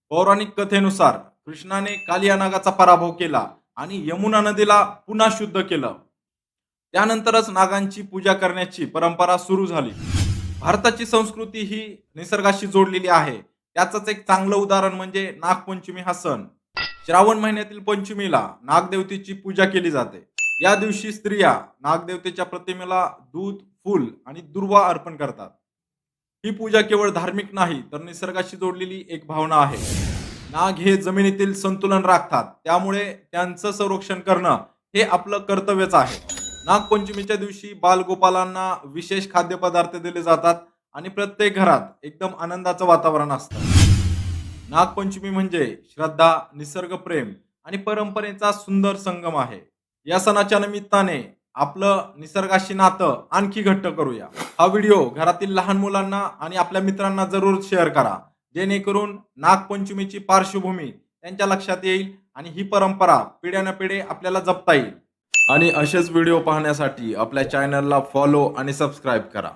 पौराणिक कथेनुसार कृष्णाने कालिया नागाचा पराभव केला आणि यमुना नदीला पुन्हा शुद्ध केलं. त्यानंतरच नागांची पूजा करण्याची परंपरा सुरू झाली. भारताची संस्कृती ही निसर्गाशी जोडलेली आहे. त्याचंच एक चांगलं उदाहरण म्हणजे नागपंचमी हा सण. श्रावण महिन्यातील पंचमीला नागदेवतेची पूजा केली जाते. या दिवशी स्त्रिया नागदेवतेच्या प्रतिमेला दूध, फूल आणि दुर्वा अर्पण करतात. ही पूजा केवळ धार्मिक नाही तर निसर्गाशी जोडलेली एक भावना आहे. नाग हे जमिनीतील संतुलन राखतात, त्यामुळे त्यांचं संरक्षण करणं हे आपलं कर्तव्यच आहे. नागपंचमीच्या दिवशी बालगोपालांना विशेष खाद्यपदार्थ दिले जातात आणि प्रत्येक घरात एकदम आनंदाचं वातावरण असतं. नागपंचमी म्हणजे श्रद्धा, निसर्गप्रेम आणि परंपरेचा सुंदर संगम आहे. या सणाच्या निमित्ताने आपलं निसर्गाशी नातं आणखी घट्ट करूया. हा व्हिडिओ घरातील लहान मुलांना आणि आपल्या मित्रांना जरूर शेअर करा, जेणेकरून नागपंचमीची पार्श्वभूमी त्यांच्या लक्षात येईल आणि ही परंपरा पिढ्यानपिढे आपल्याला जपता येईल. आणि असेच व्हिडिओ पाहण्यासाठी आपल्या चॅनलला फॉलो आणि सबस्क्राईब करा.